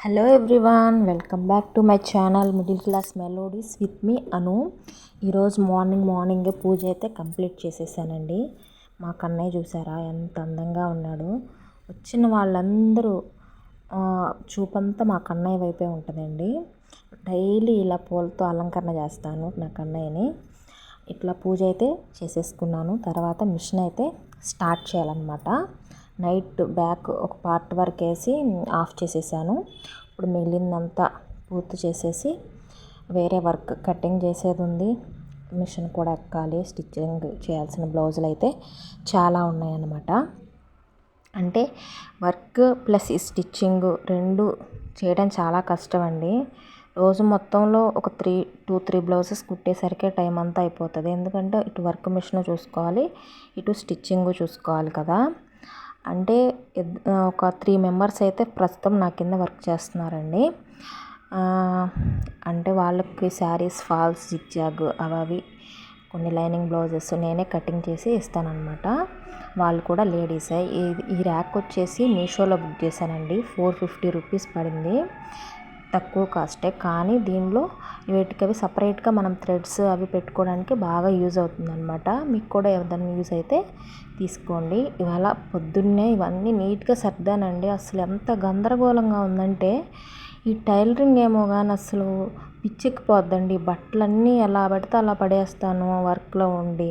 Hello everyone, welcome back to my channel Middle Class Melodies with me Anu. ఈరోజు మార్నింగే పూజ అయితే complete చేసేసానండి. మా కన్నయ్య చూసారా ఎంత అందంగా ఉన్నాడు. వచ్చిన వాళ్ళందరూ చూపంతా మా కన్నయ్య వైపే ఉంటుందండి. డైలీ ఇలా పూలతో అలంకరణ చేస్తాను నా కన్నయ్యని. ఇట్లా పూజ అయితే చేసేసుకున్నాను. తర్వాత మిషన్ అయితే స్టార్ట్ చేయాలన్నమాట. నైట్ బ్యాక్ ఒక పార్ట్ వరకు వేసి ఆఫ్ చేసేసాను. ఇప్పుడు మిగిలిందంతా పూర్తి చేసేసి వేరే వర్క్ కటింగ్ చేసేది ఉంది. మిషన్ కూడా ఎక్కాలి. స్టిచ్చింగ్ చేయాల్సిన బ్లౌజులు అయితే చాలా ఉన్నాయన్నమాట. అంటే వర్క్ ప్లస్ ఈ స్టిచ్చింగ్ రెండు చేయడం చాలా కష్టం అండి. రోజు మొత్తంలో ఒక 3 బ్లౌజెస్ కుట్టేసరికి టైం అంతా అయిపోతుంది. ఎందుకంటే ఇటు వర్క్ మిషన్ చూసుకోవాలి, ఇటు స్టిచ్చింగ్ చూసుకోవాలి కదా. అంటే ఒక 3 మెంబర్స్ అయితే ప్రస్తుతం నా కింద వర్క్ చేస్తున్నారండి. అంటే వాళ్ళకి శారీస్ ఫాల్స్ జిగ్జాగ్ అవి కొన్ని లైనింగ్ బ్లౌజెస్ నేనే కటింగ్ చేసి ఇస్తానన్నమాట. వాళ్ళు కూడా లేడీసే. ఈ ర్యాక్ వచ్చేసి మీషోలో బుక్ చేశానండి. 450 రూపీస్ పడింది. తక్కువ కాస్టే, కానీ దీనిలో వీటికి సపరేట్గా మనం థ్రెడ్స్ అవి పెట్టుకోవడానికి బాగా యూజ్ అవుతుందన్నమాట. మీకు కూడా ఏదైనా యూజ్ అయితే తీసుకోండి. ఇవాళ పొద్దున్నే ఇవన్నీ నీట్గా సర్దానండి. అసలు ఎంత గందరగోళంగా ఉందంటే ఈ టైలరింగ్ ఏమో కానీ అసలు పిచ్చెక్కిపోద్దండి. బట్టలన్నీ ఎలా పడితే అలా పడేస్తాను వర్క్లో ఉండి.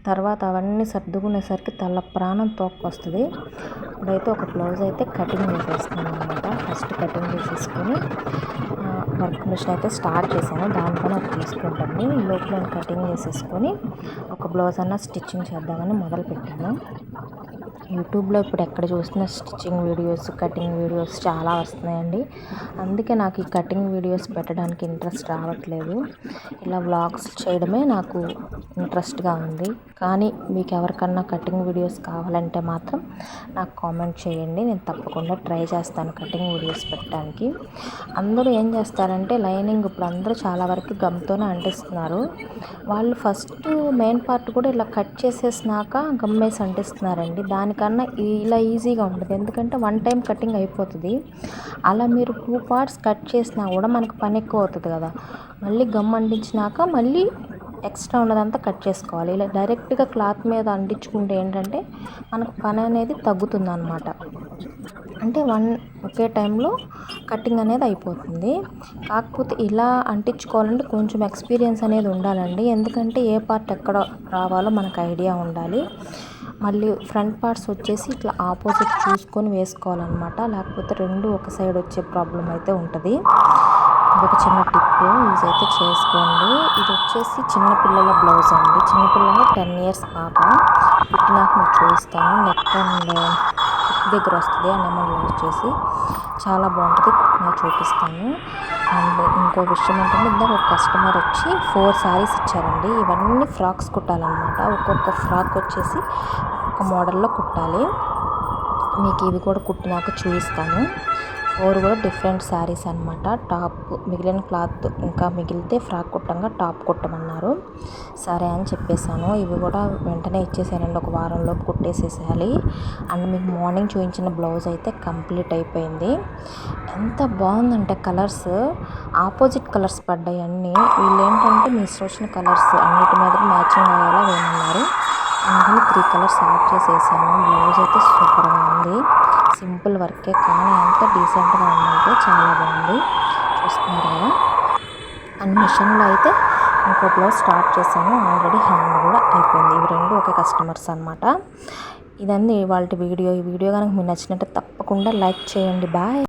తర్వాత అవన్నీ సర్దుకునేసరికి తల ప్రాణం తోక్కొస్తుంది. ఇప్పుడైతే ఒక బ్లౌజ్ అయితే కటింగ్ చేసేస్తాను అనమాట. ఫస్ట్ కటింగ్ చేసేసుకొని వర్క్ మిషన్ అయితే స్టార్ట్ చేశాను. దానిపైన అది తీసుకుంటాను. ఈ లోపల నేను కటింగ్ చేసేసుకొని ఒక బ్లౌజ్ అన్న స్టిచ్చింగ్ చేద్దామని మొదలుపెట్టాను. యూట్యూబ్లో ఇప్పుడు ఎక్కడ చూసినా స్టిచ్చింగ్ వీడియోస్, కటింగ్ వీడియోస్ చాలా వస్తున్నాయండి. అందుకే నాకు ఈ కటింగ్ వీడియోస్ పెట్టడానికి ఇంట్రెస్ట్ రావట్లేదు. ఇలా వ్లాగ్స్ చేయడమే నాకు ఇంట్రెస్ట్గా ఉంది. కానీ మీకు ఎవరికన్నా కటింగ్ వీడియోస్ కావాలంటే మాత్రం నాకు కామెంట్ చేయండి. నేను తప్పకుండా ట్రై చేస్తాను కటింగ్ వీడియోస్ పెట్టడానికి. అందరూ ఏం చేస్తారంటే లైనింగ్ ఇప్పుడు అందరూ చాలా వరకు గమ్తోనే అంటిస్తున్నారు. వాళ్ళు ఫస్ట్ మెయిన్ పార్ట్ కూడా ఇలా కట్ చేసేసినాక గమ్మేసి అంటిస్తున్నారండి. దానికన్నా ఇలా ఈజీగా ఉంటుంది. ఎందుకంటే 1 టైం కటింగ్ అయిపోతుంది. అలా మీరు 2 పార్ట్స్ కట్ చేసినా కూడా మనకు పని ఎక్కువ అవుతుంది కదా. మళ్ళీ గమ్ అంటించినాక మళ్ళీ ఎక్స్ట్రా ఉన్నదంతా కట్ చేసుకోవాలి. ఇలా డైరెక్ట్గా క్లాత్ మీద అంటించుకుంటే ఏంటంటే మనకు పని అనేది తగ్గుతుంది అన్నమాట. అంటే ఒకే టైంలో కటింగ్ అనేది అయిపోతుంది. కాకపోతే ఇలా అంటించుకోవాలంటే కొంచెం ఎక్స్పీరియన్స్ అనేది ఉండాలండి. ఎందుకంటే ఏ పార్ట్ ఎక్కడ రావాలో మనకు ఐడియా ఉండాలి. మళ్ళీ ఫ్రంట్ పార్ట్స్ వచ్చేసి ఇట్లా ఆపోజిట్ చూసుకొని వేసుకోవాలన్నమాట. లేకపోతే రెండు ఒక సైడ్ వచ్చే ప్రాబ్లం అయితే ఉంటుంది. ఇదొక చిన్న టిప్, యూజ్ అయితే చేసుకోండి. ఇది వచ్చేసి చిన్నపిల్లల బ్లౌజ్ అండి. చిన్నపిల్లలు 10 ఇయర్స్ పాప. పుట్టినాక మీకు చూపిస్తాను. నెక్ అండ్ దగ్గర వస్తుంది. ఆ నెమల్ వచ్చేసి చాలా బాగుంటుంది. నేను చూపిస్తాను. అండ్ ఇంకో విషయం ఏంటంటే ఇందాక ఒక కస్టమర్ వచ్చి 4 శారీస్ ఇచ్చారండి. ఇవన్నీ ఫ్రాక్స్ కుట్టాలన్నమాట. ఒక్కొక్క ఫ్రాక్ వచ్చేసి ఒక్కొక్క మోడల్లో కుట్టాలి. మీకు ఇవి కూడా కుట్టినాక చూపిస్తాను. 4 కూడా డిఫరెంట్ శారీస్ అనమాట. టాప్ మిగిలిన క్లాత్ ఇంకా మిగిలితే ఫ్రాక్ కుట్టంగా టాప్ కుట్టమన్నారు. సరే అని చెప్పేశాను. ఇవి కూడా వెంటనే ఇచ్చేసానండి. ఒక వారంలోపు కుట్టేసేసేయాలి. అండ్ మీకు మార్నింగ్ చూపించిన బ్లౌజ్ అయితే కంప్లీట్ అయిపోయింది. ఎంత బాగుందంటే కలర్స్ ఆపోజిట్ కలర్స్ పడ్డాయి అన్నీ. వీళ్ళు ఏంటంటే మీ ఇష్టం వచ్చిన కలర్స్ అన్నిటి మీద మ్యాచింగ్ అయ్యేలా వేయమన్నారు. అందుకని 3 కలర్స్ యాడ్ చేసేసాను. బ్లౌజ్ అయితే సూపర్గా ఉంది. సింపుల్ వర్కే కానీ ఎంత డీసెంట్గా ఉందంటే చాలా బాగుంది. చూస్తున్నారు కదా. అండ్ మిషన్లో అయితే ఇంకో బ్లౌజ్ స్టార్ట్ చేశాను. ఆల్రెడీ హ్యాండ్ కూడా అయిపోయింది. ఇవి రెండు ఒకే కస్టమర్స్ అనమాట. ఇదండి ఇవాళ వీడియో. ఈ వీడియో కనుక మీకు నచ్చినట్టు తప్పకుండా లైక్ చేయండి. బాయ్.